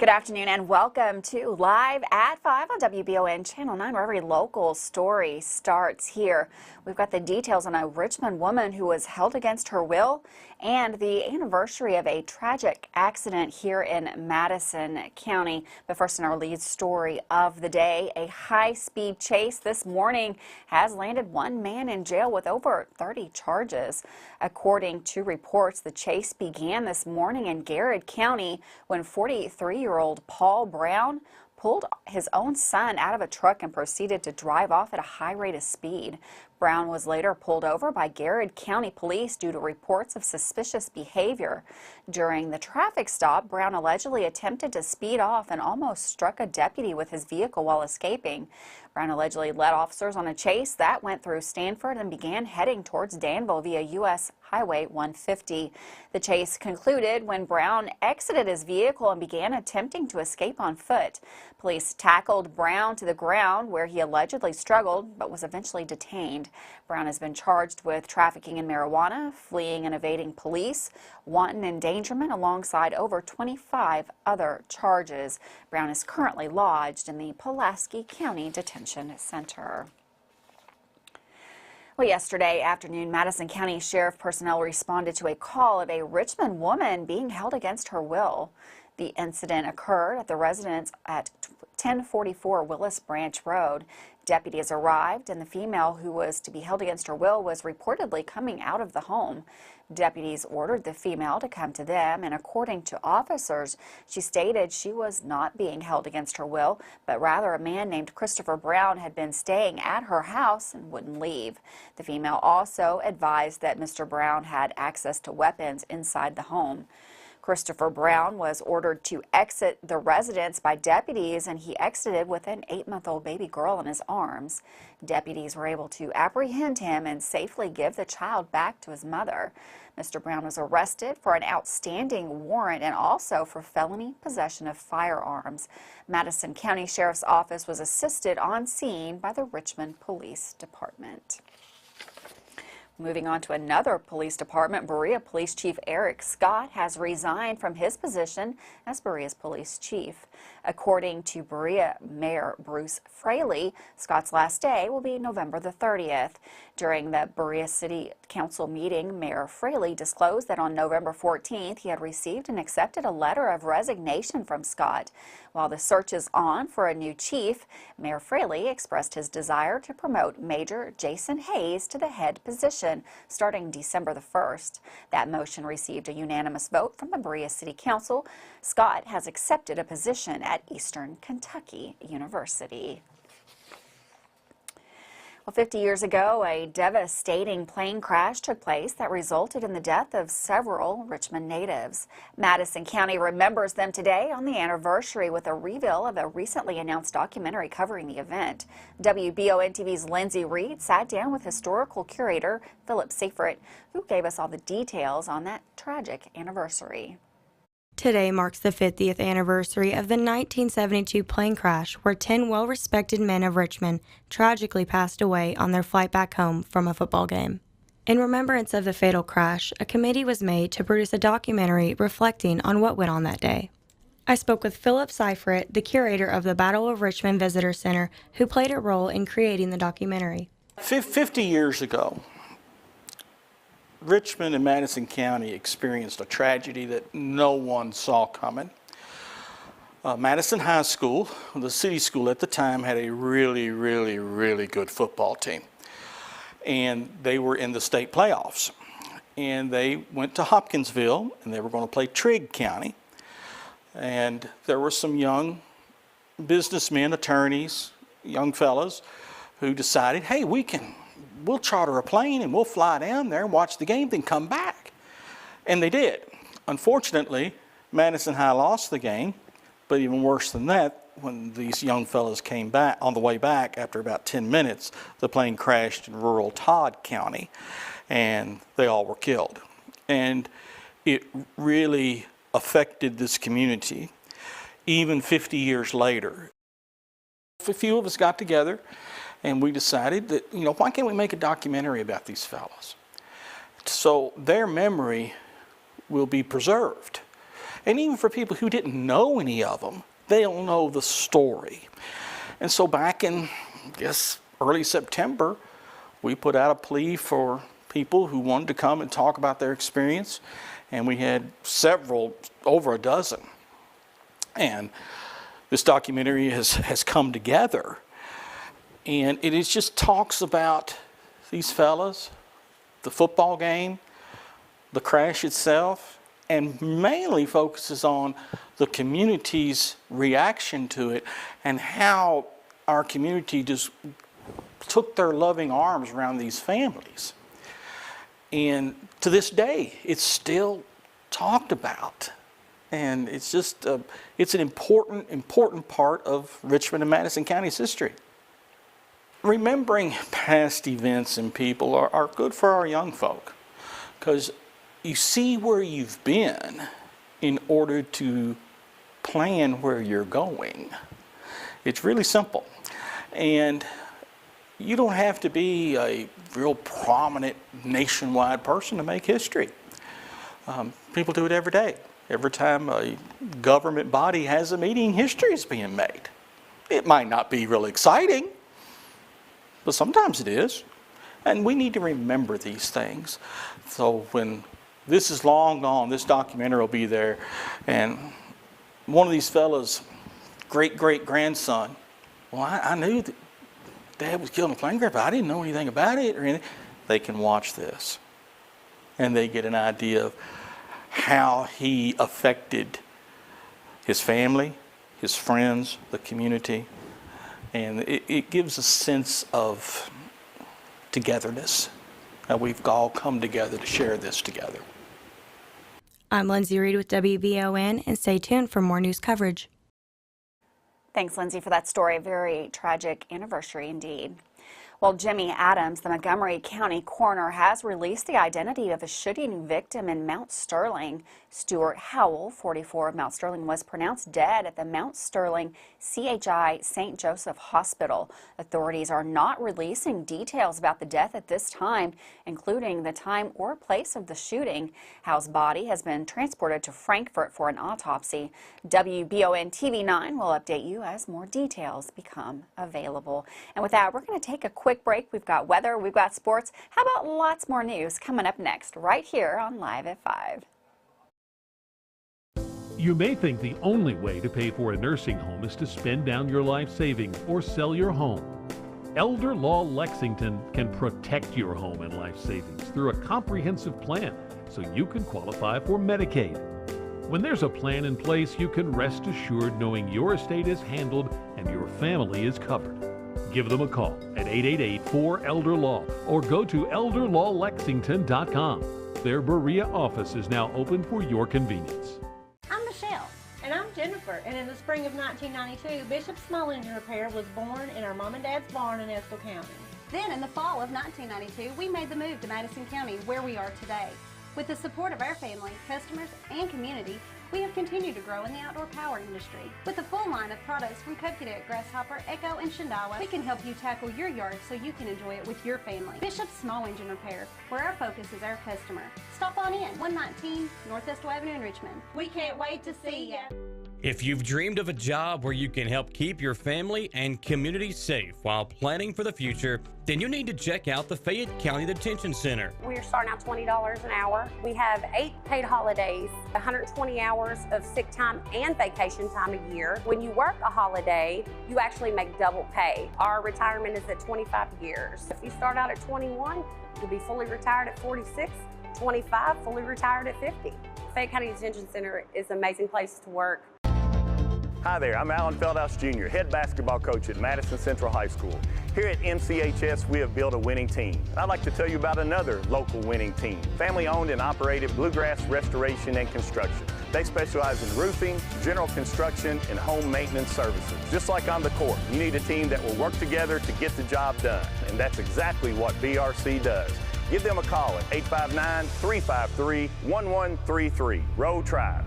Good afternoon and welcome to Live at 5 on WBON Channel 9, where every local story starts here. We've got the details on a Richmond woman who was held against her will and the anniversary of a tragic accident here in Madison County. But first, in our lead story of the day, a high-speed chase this morning has landed one man in jail with over 30 charges. According to reports, the chase began this morning in Garrett County when 43-year-old Paul Brown pulled his own son out of a truck and proceeded to drive off at a high rate of speed. Brown was later pulled over by Garrett County Police due to reports of suspicious behavior. During the traffic stop, Brown allegedly attempted to speed off and almost struck a deputy with his vehicle while escaping. Brown allegedly led officers on a chase that went through Stanford and began heading towards Danville via U.S. Highway 150. The chase concluded when Brown exited his vehicle and began attempting to escape on foot. Police tackled Brown to the ground, where he allegedly struggled but was eventually detained. Brown has been charged with trafficking in marijuana, fleeing and evading police, wanton endangerment, alongside over 25 other charges. Brown is currently lodged in the Pulaski County Detention Center. Well, yesterday afternoon, Madison County Sheriff personnel responded to a call of a Richmond woman being held against her will. The incident occurred at the residence at 1044 Willis Branch Road. Deputies arrived, and the female who was to be held against her will was reportedly coming out of the home. Deputies ordered the female to come to them, and according to officers, she stated she was not being held against her will, but rather a man named Christopher Brown had been staying at her house and wouldn't leave. The female also advised that Mr. Brown had access to weapons inside the home. Christopher Brown was ordered to exit the residence by deputies, and he exited with an 8-month-old baby girl in his arms. Deputies were able to apprehend him and safely give the child back to his mother. Mr. Brown was arrested for an outstanding warrant and also for felony possession of firearms. Madison County Sheriff's Office was assisted on scene by the Richmond Police Department. Moving on to another police department, Berea Police Chief Eric Scott has resigned from his position as Berea's police chief. According to Berea Mayor Bruce Fraley, Scott's last day will be November the 30th. During the Berea City Council meeting, Mayor Fraley disclosed that on November 14th he had received and accepted a letter of resignation from Scott. While the search is on for a new chief, Mayor Fraley expressed his desire to promote Major Jason Hayes to the head position starting December the 1st. That motion received a unanimous vote from the Berea City Council. Scott has accepted a position at Eastern Kentucky University. Well, 50 years ago, a devastating plane crash took place that resulted in the death of several Richmond natives. Madison County remembers them today on the anniversary with a reveal of a recently announced documentary covering the event. WBON TV's Lindsay Reed sat down with historical curator Philip Seifert, who gave us all the details on that tragic anniversary. Today marks the 50th anniversary of the 1972 plane crash where 10 well-respected men of Richmond tragically passed away on their flight back home from a football game. In remembrance of the fatal crash, a committee was made to produce a documentary reflecting on what went on that day. I spoke with Philip Seifert, the curator of the Battle of Richmond Visitor Center, who played a role in creating the documentary. 50 years ago, Richmond and Madison County experienced a tragedy that no one saw coming. Madison High School, the city school at the time, had a really good football team. And they were in the state playoffs. And they went to Hopkinsville, and they were going to play Trigg County. And there were some young businessmen, attorneys, young fellas, who decided, hey, we'll charter a plane and we'll fly down there and watch the game, then come back. And they did. Unfortunately, Madison High lost the game, but even worse than that, when these young fellas came back, on the way back, after about 10 minutes, the plane crashed in rural Todd County, and they all were killed. And it really affected this community, even 50 years later. A few of us got together, and we decided that, why can't we make a documentary about these fellows? So their memory will be preserved. And even for people who didn't know any of them, they'll know the story. And so back in, I guess, early September, we put out a plea for people who wanted to come and talk about their experience. And we had several, over a dozen. And this documentary has come together. And it is just talks about these fellas, the football game, the crash itself, and mainly focuses on the community's reaction to it and how our community just took their loving arms around these families. And to this day, it's still talked about. And it's just, it's an important part of Richmond and Madison County's history. Remembering past events and people are good for our young folk, because you see where you've been in order to plan where you're going. It's really simple. And you don't have to be a real prominent nationwide person to make history. People do it every day. Every time a government body has a meeting, history is being made. It might not be real exciting, but sometimes it is. And we need to remember these things. So when this is long gone, this documentary will be there, and one of these fellas' great-great-grandson, well, I knew that Dad was killed in a plane crash, but I didn't know anything about it or anything. They can watch this, and they get an idea of how he affected his family, his friends, the community, and it gives a sense of togetherness. That we've all come together to share this together. I'm Lindsay Reed with WBON, and stay tuned for more news coverage. Thanks, Lindsay, for that story. A very tragic anniversary indeed. Well, Jimmy Adams, the Montgomery County coroner, has released the identity of a shooting victim in Mount Sterling. Stuart Howell, 44, of Mount Sterling, was pronounced dead at the Mount Sterling CHI St. Joseph Hospital. Authorities are not releasing details about the death at this time, including the time or place of the shooting. Howell's body has been transported to Frankfort for an autopsy. WBON TV 9 will update you as more details become available. And with that, we're going to take a quick break. We've got weather, we've got sports. How about lots more news coming up next right here on Live at 5. You may think the only way to pay for a nursing home is to spend down your life savings or sell your home. Elder Law Lexington can protect your home and life savings through a comprehensive plan so you can qualify for Medicaid. When there's a plan in place, you can rest assured knowing your estate is handled and your family is covered. Give them a call at 888-4-ELDER-LAW or go to elderlawlexington.com. Their Berea office is now open for your convenience. I'm Michelle. And I'm Jennifer, and in the spring of 1992, Bishop Small Engine Repair was born in our mom and dad's barn in Estill County. Then in the fall of 1992, we made the move to Madison County, where we are today. With the support of our family, customers, and community, we have continued to grow in the outdoor power industry. With a full line of products from Coconut, Grasshopper, Echo, and Shindawa, we can help you tackle your yard so you can enjoy it with your family. Bishop Small Engine Repair, where our focus is our customer. Stop on in, 119 North Estill Avenue in Richmond. We can't wait to see you. If you've dreamed of a job where you can help keep your family and community safe while planning for the future, then you need to check out the Fayette County Detention Center. We're starting out $20 an hour. We have 8 paid holidays, 120 hours of sick time and vacation time a year. When you work a holiday, you actually make double pay. Our retirement is at 25 years. If you start out at 21, you'll be fully retired at 46, 25, fully retired at 50. Fayette County Detention Center is an amazing place to work. Hi there, I'm Alan Feldhouse Jr., head basketball coach at Madison Central High School. Here at MCHS, we have built a winning team. I'd like to tell you about another local winning team, family-owned and operated Bluegrass Restoration and Construction. They specialize in roofing, general construction, and home maintenance services. Just like on the court, you need a team that will work together to get the job done, and that's exactly what BRC does. Give them a call at 859-353-1133. Row Tribe.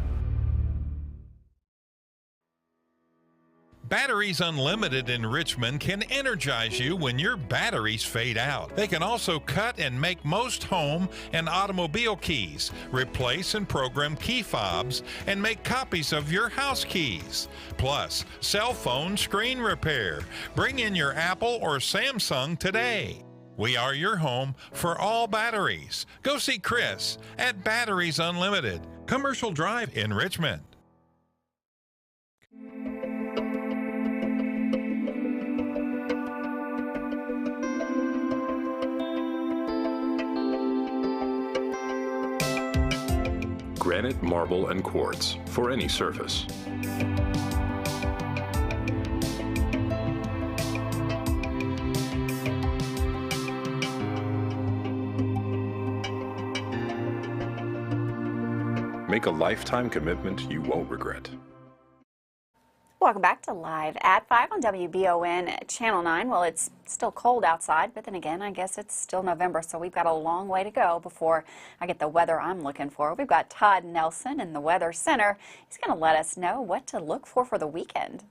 Batteries Unlimited in Richmond can energize you when your batteries fade out. They can also cut and make most home and automobile keys, replace and program key fobs, and make copies of your house keys. Plus, cell phone screen repair. Bring in your Apple or Samsung today. We are your home for all batteries. Go see Chris at Batteries Unlimited, Commercial Drive in Richmond. Granite, marble, and quartz for any surface. Make a lifetime commitment you won't regret. Welcome back to Live at 5 on WBON Channel 9. Well, it's still cold outside, but then again, I guess it's still November, so we've got a long way to go before I get the weather I'm looking for. We've got Todd Nelson in the Weather Center. He's going to let us know what to look for the weekend.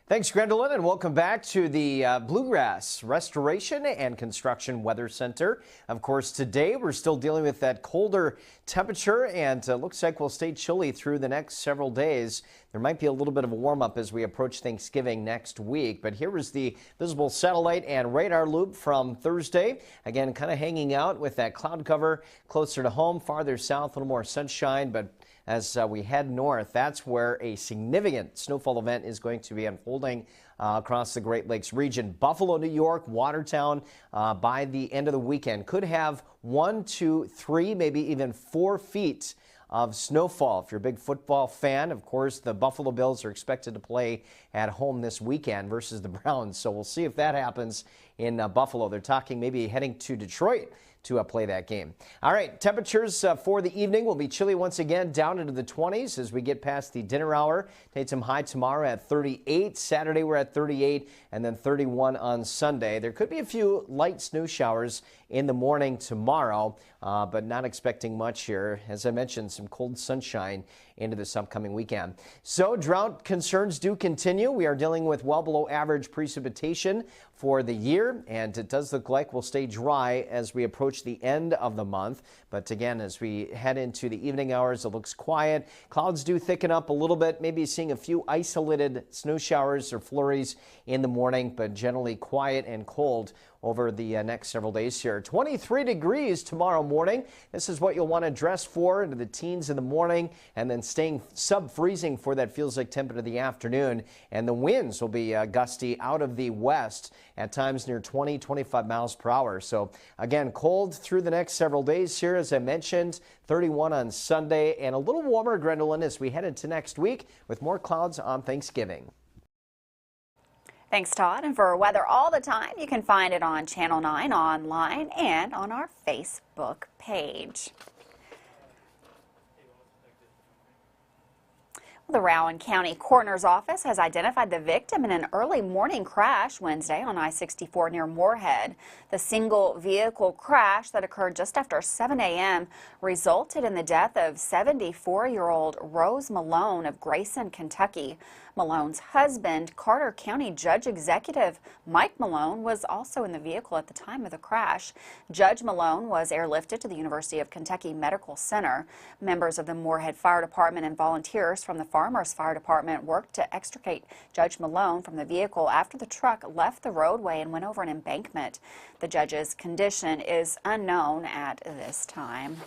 Thanks, Gwendolyn, and welcome back to the Bluegrass Restoration and Construction Weather Center. Of course, today we're still dealing with that colder temperature, and looks like we'll stay chilly through the next several days. There might be a little bit of a warm-up as we approach Thanksgiving next week, but here is the visible satellite and radar loop from Thursday. Again, kind of hanging out with that cloud cover closer to home, farther south, a little more sunshine, but as we head north, that's where a significant snowfall event is going to be unfolding across the Great Lakes region. Buffalo, New York, Watertown by the end of the weekend could have 1, 2, 3, maybe even 4 feet of snowfall. If you're a big football fan, of course, the Buffalo Bills are expected to play at home this weekend versus the Browns. So we'll see if that happens in Buffalo. They're talking maybe heading to Detroit to play that game. All right, temperatures for the evening will be chilly once again, down into the 20s as we get past the dinner hour. Tatum high tomorrow at 38. Saturday we're at 38, and then 31 on Sunday. There could be a few light snow showers in the morning tomorrow, but not expecting much here. As I mentioned, some cold sunshine into this upcoming weekend. So drought concerns do continue. We are dealing with well below average precipitation for the year, and it does look like we'll stay dry as we approach the end of the month. But again, as we head into the evening hours, it looks quiet. Clouds do thicken up a little bit, maybe seeing a few isolated snow showers or flurries in the morning, but generally quiet and cold over the next several days here. 23 degrees tomorrow morning. This is what you'll want to dress for into the teens in the morning, and then staying sub-freezing for that feels like temperature of the afternoon. And the winds will be gusty out of the west at times near 20, 25 miles per hour. So again, cold through the next several days here, as I mentioned. 31 on Sunday, and a little warmer, Gwendolyn, as we head into next week with more clouds on Thanksgiving. Thanks, Todd. And for weather all the time, you can find it on Channel 9 online and on our Facebook page. The Rowan County Coroner's Office has identified the victim in an early morning crash Wednesday on I-64 near Moorhead. The single vehicle crash that occurred just after 7 a.m. resulted in the death of 74-year-old Rose Malone of Grayson, Kentucky. Malone's husband, Carter County Judge Executive Mike Malone, was also in the vehicle at the time of the crash. Judge Malone was airlifted to the University of Kentucky Medical Center. Members of the Moorhead Fire Department and volunteers from the Farmers Fire Department worked to extricate Judge Malone from the vehicle after the truck left the roadway and went over an embankment. The judge's condition is unknown at this time.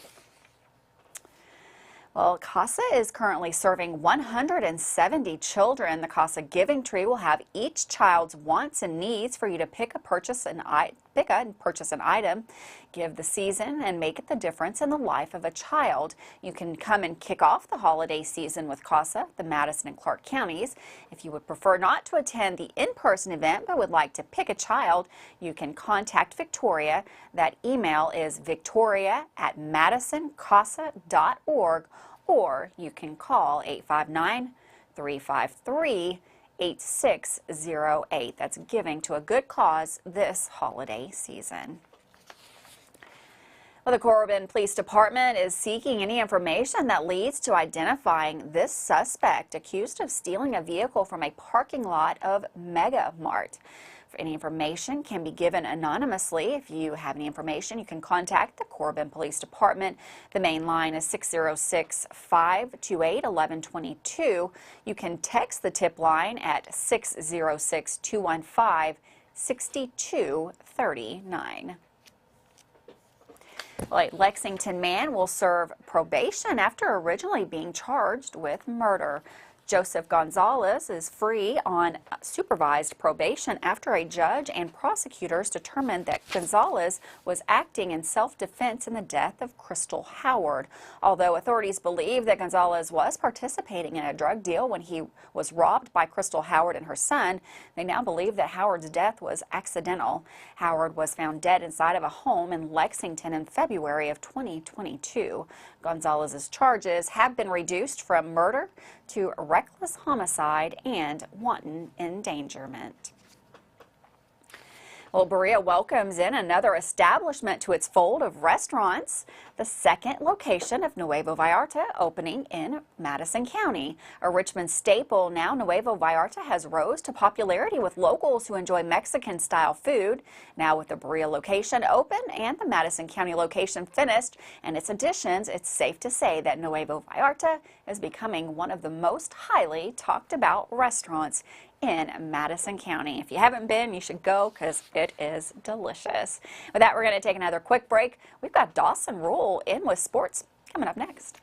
Well, CASA is currently serving 170 children. The CASA Giving Tree will have each child's wants and needs for you to pick and purchase an item, give the season, and make it the difference in the life of a child. You can come and kick off the holiday season with CASA, the Madison and Clark counties. If you would prefer not to attend the in-person event but would like to pick a child, you can contact Victoria. That email is victoria@madisoncasa.org, or you can call 859-353-8608. That's giving to a good cause this holiday season. Well, the Corbin Police Department is seeking any information that leads to identifying this suspect accused of stealing a vehicle from a parking lot of Mega Mart. Any information can be given anonymously. If you have any information, you can contact the Corbin Police Department. The main line is 606-528-1122. You can text the tip line at 606-215-6239. Well, a Lexington man will serve probation after originally being charged with murder. Joseph Gonzalez is free on supervised probation after a judge and prosecutors determined that Gonzalez was acting in self-defense in the death of Crystal Howard. Although authorities believe that Gonzalez was participating in a drug deal when he was robbed by Crystal Howard and her son, they now believe that Howard's death was accidental. Howard was found dead inside of a home in Lexington in February of 2022. Gonzalez's charges have been reduced from murder to reckless homicide and wanton endangerment. Well, Berea welcomes in another establishment to its fold of restaurants, the second location of Nuevo Vallarta opening in Madison County. A Richmond staple, now Nuevo Vallarta has rose to popularity with locals who enjoy Mexican-style food. Now with the Berea location open and the Madison County location finished and its additions, it's safe to say that Nuevo Vallarta is becoming one of the most highly talked about restaurants in Madison County. If you haven't been, you should go because it is delicious. With that, we're going to take another quick break. We've got Dawson Rule in with sports coming up next.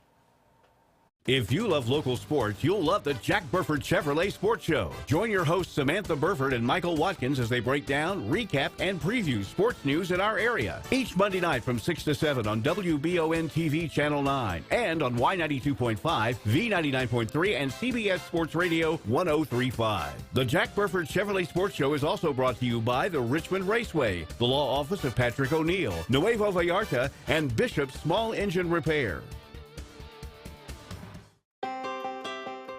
If you love local sports, you'll love the Jack Burford Chevrolet Sports Show. Join your hosts Samantha Burford and Michael Watkins as they break down, recap, and preview sports news in our area. Each Monday night from 6 to 7 on WBON TV Channel 9 and on Y92.5, V99.3, and CBS Sports Radio 103.5. The Jack Burford Chevrolet Sports Show is also brought to you by the Richmond Raceway, the law office of Patrick O'Neill, Nuevo Vallarta, and Bishop's Small Engine Repair.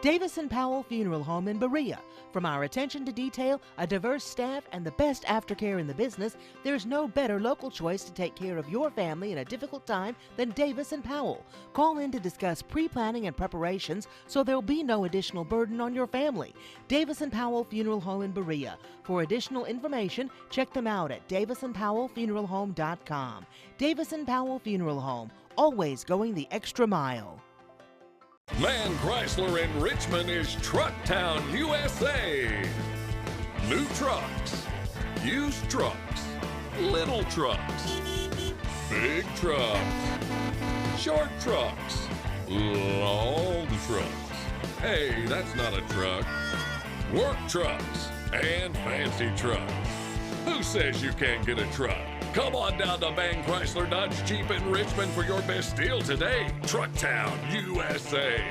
Davison Powell Funeral Home in Berea. From our attention to detail, a diverse staff, and the best aftercare in the business, there's no better local choice to take care of your family in a difficult time than Davison Powell. Call in to discuss pre-planning and preparations so there'll be no additional burden on your family. Davison Powell Funeral Home in Berea. For additional information, check them out at davisonpowellfuneralhome.com. Davison Powell Funeral Home, always going the extra mile. Man Chrysler in Richmond is Truck Town, USA. New trucks, used trucks, little trucks, big trucks, short trucks, long trucks. Hey, that's not a truck. Work trucks and fancy trucks. Who says you can't get a truck? Come on down to Man Chrysler Dodge Jeep in Richmond for your best deal today. Truck Town, USA.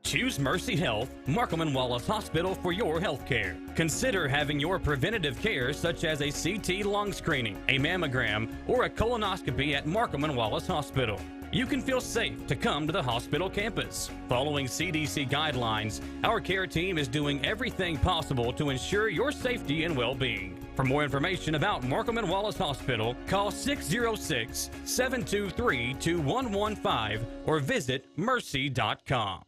Choose Mercy Health, Markham and Wallace Hospital for your health care. Consider having your preventative care such as a CT lung screening, a mammogram, or a colonoscopy at Markham and Wallace Hospital. You can feel safe to come to the hospital campus. Following CDC guidelines, our care team is doing everything possible to ensure your safety and well-being. For more information about Markham and Wallace Hospital, call 606-723-2115 or visit mercy.com.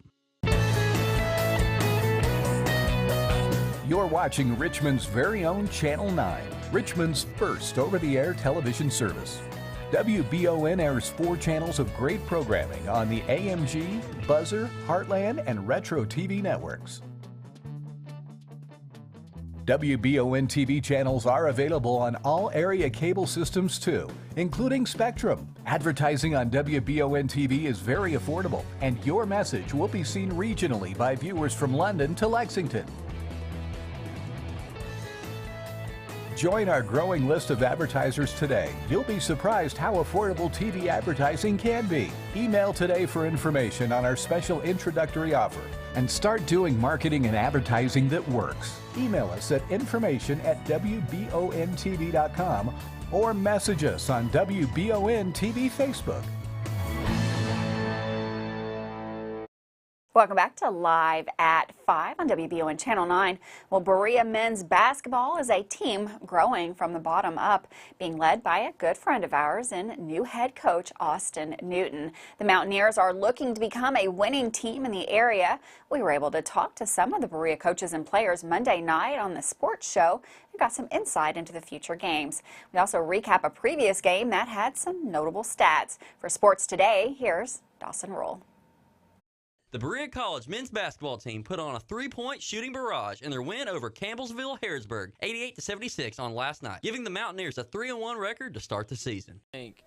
You're watching Richmond's very own Channel 9, Richmond's first over-the-air television service. WBON airs 4 channels of great programming on the AMG, Buzzer, Heartland, and Retro TV networks. WBON TV channels are available on all area cable systems too, including Spectrum. Advertising on WBON TV is very affordable, and your message will be seen regionally by viewers from London to Lexington. Join our growing list of advertisers today. You'll be surprised how affordable TV advertising can be. Email today for information on our special introductory offer and start doing marketing and advertising that works. Email us at information@wbontv.com or message us on WBON TV Facebook. Welcome back to Live at 5 on WBON Channel 9. Well, Berea men's basketball is a team growing from the bottom up, being led by a good friend of ours and new head coach Austin Newton. The Mountaineers are looking to become a winning team in the area. We were able to talk to some of the Berea coaches and players Monday night on the sports show and got some insight into the future games. We also recap a previous game that had some notable stats. For Sports Today, here's Dawson Rule. The Berea College men's basketball team put on a three-point shooting barrage in their win over Campbellsville-Harrisburg, 88-76 on last night, giving the Mountaineers a 3-1 record to start the season. I think,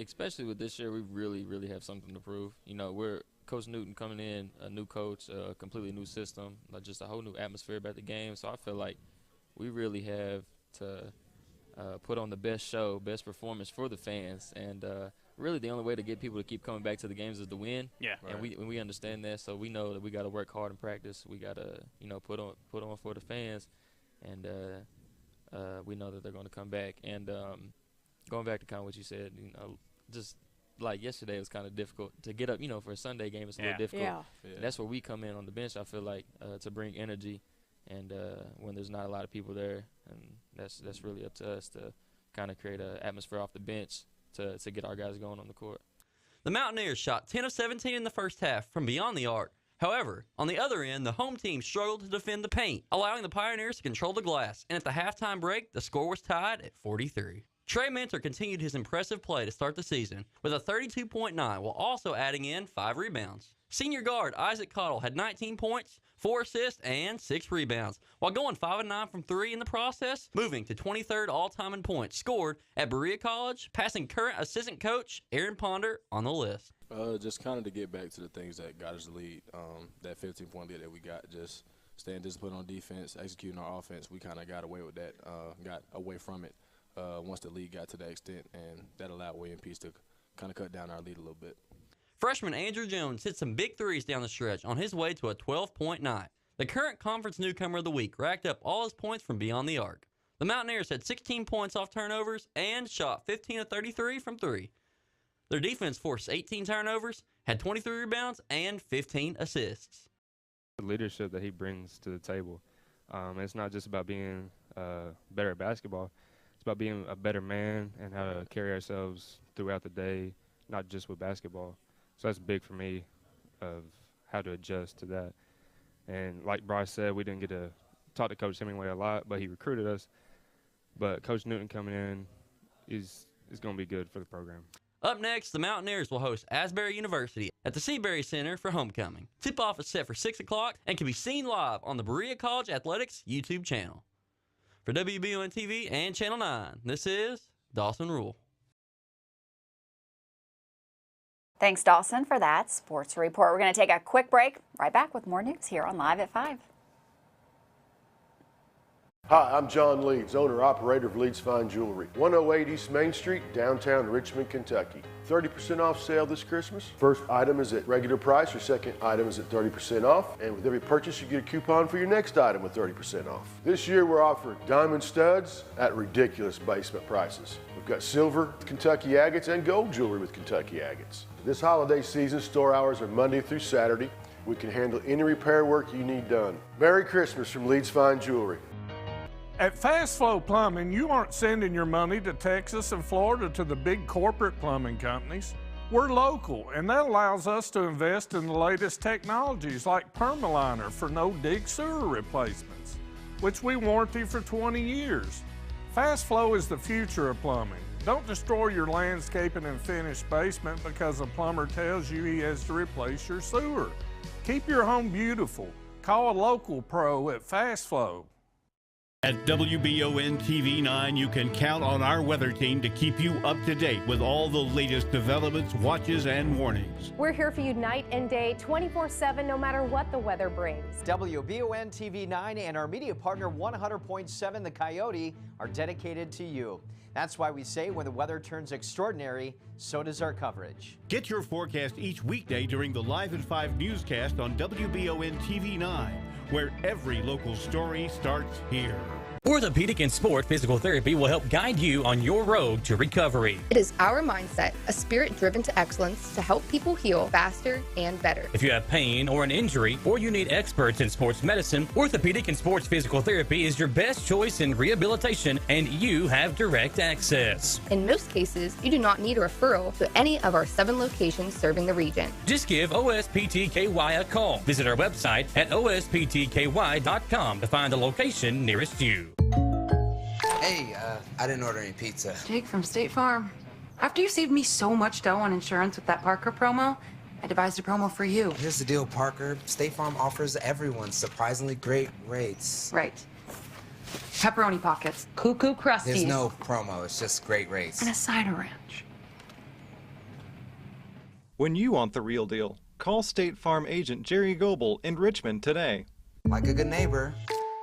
especially with this year, we really have something to prove. You know, we're Coach Newton coming in, a new coach, a completely new system, just a whole new atmosphere about the game. So I feel like we really have to put on the best show, best performance for the fans, and really the only way to get people to keep coming back to the games is to win. Yeah. And we understand that, so we know that we got to work hard in practice. We got to, you know, put on for the fans, and we know that they're going to come back. And going back to kind of what you said, you know, just like yesterday it was kind of difficult to get up, you know, for a Sunday game. It's a little difficult. Yeah. And that's where we come in on the bench, I feel like, to bring energy, and when there's not a lot of people there, and that's really up to us to kind of create an atmosphere off the bench to get our guys going on the court. The Mountaineers shot 10 of 17 in the first half from beyond the arc. However, on the other end, the home team struggled to defend the paint, allowing the Pioneers to control the glass, and at the halftime break, the score was tied at 43. Trey Mentor continued his impressive play to start the season with a 32.9 while also adding in 5 rebounds. Senior guard Isaac Cottle had 19 points, 4 assists, and 6 rebounds, while going 5 of 9 from 3 in the process, moving to 23rd all-time in points scored at Berea College, passing current assistant coach Aaron Ponder on the list. Just kind of to get back to the things that got us the lead, that 15-point lead that we got, just staying disciplined on defense, executing our offense. We kind of got away with that, got away from it once the lead got to that extent, and that allowed William Peace to kind of cut down our lead a little bit. Freshman Andrew Jones hit some big threes down the stretch on his way to a 12-point night. The current conference newcomer of the week racked up all his points from beyond the arc. The Mountaineers had 16 points off turnovers and shot 15 of 33 from 3. Their defense forced 18 turnovers, had 23 rebounds, and 15 assists. The leadership that he brings to the table, it's not just about being better at basketball. It's about being a better man and how to carry ourselves throughout the day, not just with basketball. So that's big for me of how to adjust to that. And like Bryce said, we didn't get to talk to Coach Hemingway a lot, but he recruited us. But Coach Newton coming in is going to be good for the program. Up next, the Mountaineers will host Asbury University at the Seabury Center for homecoming. Tip-off is set for 6 o'clock and can be seen live on the Berea College Athletics YouTube channel. For WBON TV and Channel 9, this is Dawson Rule. Thanks, Dawson, for that sports report. We're going to take a quick break. Right back with more news here on Live at 5. Hi, I'm John Leeds, owner-operator of Leeds Fine Jewelry, 108 East Main Street, downtown Richmond, Kentucky. 30% off sale this Christmas. First item is at regular price, your second item is at 30% off, and with every purchase you get a coupon for your next item with 30% off. This year we're offering diamond studs at ridiculous basement prices. We've got silver with Kentucky agates and gold jewelry with Kentucky agates. This holiday season, store hours are Monday through Saturday. We can handle any repair work you need done. Merry Christmas from Leeds Fine Jewelry. At Fast Flow Plumbing, you aren't sending your money to Texas and Florida to the big corporate plumbing companies. We're local, and that allows us to invest in the latest technologies like Permaliner for no-dig sewer replacements, which we warranty for 20 years. Fast Flow is the future of plumbing. Don't destroy your landscaping and finished basement because a plumber tells you he has to replace your sewer. Keep your home beautiful. Call a local pro at Fast Flow. At WBON TV 9, you can count on our weather team to keep you up to date with all the latest developments, watches, and warnings. We're here for you night and day, 24/7, no matter what the weather brings. WBON TV 9 and our media partner 100.7 The Coyote are dedicated to you. That's why we say when the weather turns extraordinary, so does our coverage. Get your forecast each weekday during the Live at 5 newscast on WBON TV 9, where every local story starts here. Orthopedic and Sport Physical Therapy will help guide you on your road to recovery. It is our mindset, a spirit driven to excellence to help people heal faster and better. If you have pain or an injury, or you need experts in sports medicine, Orthopedic and Sports Physical Therapy is your best choice in rehabilitation, and you have direct access. In most cases, you do not need a referral to any of our 7 locations serving the region. Just give OSPTKY a call. Visit our website at osptky.com to find the location nearest you. Hey, I didn't order any pizza. Jake from State Farm. After you saved me so much dough on insurance with that Parker promo, I devised a promo for you. Here's the deal, Parker. State Farm offers everyone surprisingly great rates. Right. Pepperoni pockets, cuckoo crusties. There's no promo, it's just great rates. And a cider ranch. When you want the real deal, call State Farm agent Jerry Goebel in Richmond today. Like a good neighbor,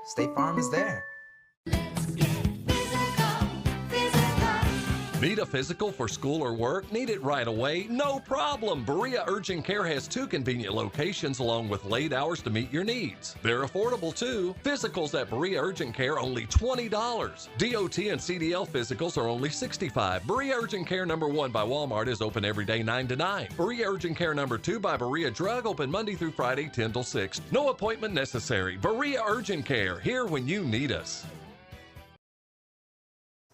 State Farm is there. Need a physical for school or work? Need it right away? No problem. Berea Urgent Care has 2 convenient locations along with late hours to meet your needs. They're affordable too. Physicals at Berea Urgent Care only $20. DOT and CDL physicals are only $65. Berea Urgent Care number 1 by Walmart is open every day 9 to 9. Berea Urgent Care number 2 by Berea Drug open Monday through Friday 10 till 6. No appointment necessary. Berea Urgent Care, here when you need us.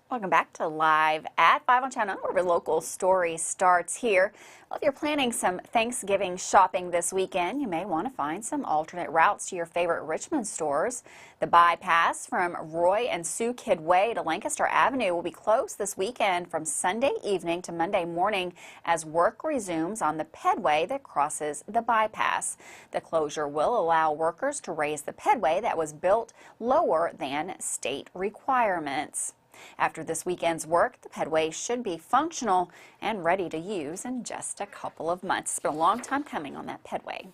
Welcome back to Live at 5 on Channel, where the local story starts here. Well, if you're planning some Thanksgiving shopping this weekend, you may want to find some alternate routes to your favorite Richmond stores. The bypass from Roy and Sue Kidd Way to Lancaster Avenue will be closed this weekend from Sunday evening to Monday morning as work resumes on the pedway that crosses the bypass. The closure will allow workers to raise the pedway that was built lower than state requirements. After this weekend's work, the pedway should be functional and ready to use in just a couple of months. It's been a long time coming on that pedway.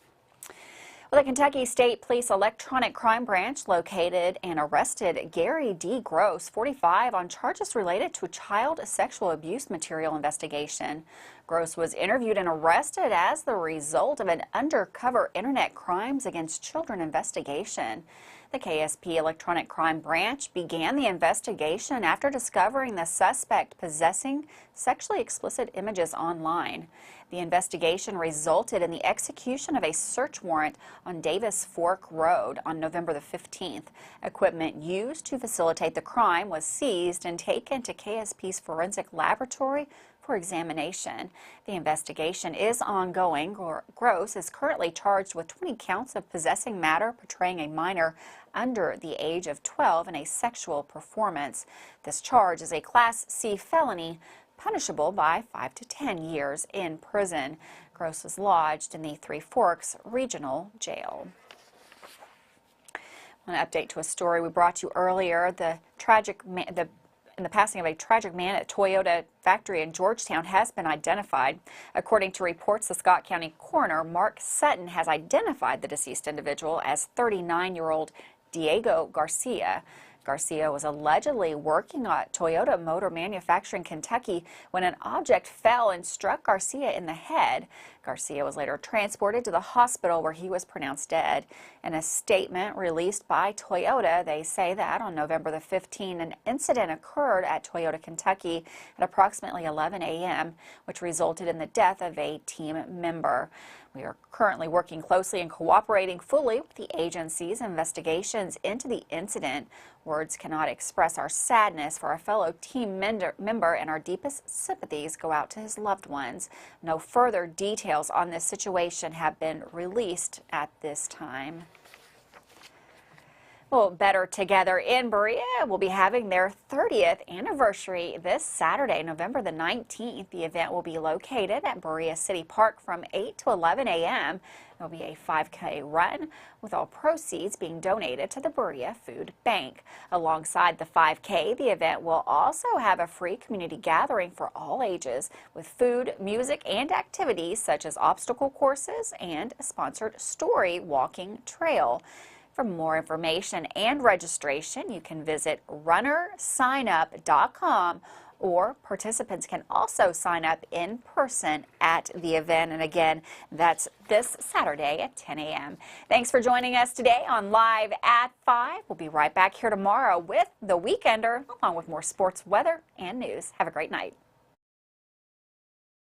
Well, the Kentucky State Police Electronic Crime Branch located and arrested Gary D. Gross, 45, on charges related to a child sexual abuse material investigation. Gross was interviewed and arrested as the result of an undercover Internet crimes against children investigation. The KSP Electronic Crime Branch began the investigation after discovering the suspect possessing sexually explicit images online. The investigation resulted in the execution of a search warrant on Davis Fork Road on November the 15th. Equipment used to facilitate the crime was seized and taken to KSP's forensic laboratory for examination. The investigation is ongoing. Gross is currently charged with 20 counts of possessing matter portraying a minor under the age of 12 in a sexual performance. This charge is a Class C felony, punishable by 5 to 10 years in prison. Gross was lodged in the Three Forks Regional Jail. An update to a story we brought you earlier. The passing of a tragic man at Toyota factory in Georgetown has been identified. According to reports, the Scott County coroner, Mark Sutton, has identified the deceased individual as 39-year-old Diego Garcia. Garcia was allegedly working at Toyota Motor Manufacturing, Kentucky, when an object fell and struck Garcia in the head. Garcia was later transported to the hospital where he was pronounced dead. In a statement released by Toyota, they say that on November the 15th, an incident occurred at Toyota, Kentucky at approximately 11 a.m., which resulted in the death of a team member. We are currently working closely and cooperating fully with the agency's investigations into the incident. Words cannot express our sadness for our fellow team member, and our deepest sympathies go out to his loved ones. No further details on this situation have been released at this time. Well, Better Together in Berea will be having their 30th anniversary this Saturday, November the 19th. The event will be located at Berea City Park from 8 to 11 a.m. There will be a 5K run, with all proceeds being donated to the Berea Food Bank. Alongside the 5K, the event will also have a free community gathering for all ages, with food, music, and activities such as obstacle courses and a sponsored story walking trail. For more information and registration, you can visit runnersignup.com or participants can also sign up in person at the event. And again, that's this Saturday at 10 a.m. Thanks for joining us today on Live at 5. We'll be right back here tomorrow with The Weekender, along with more sports, weather, and news. Have a great night.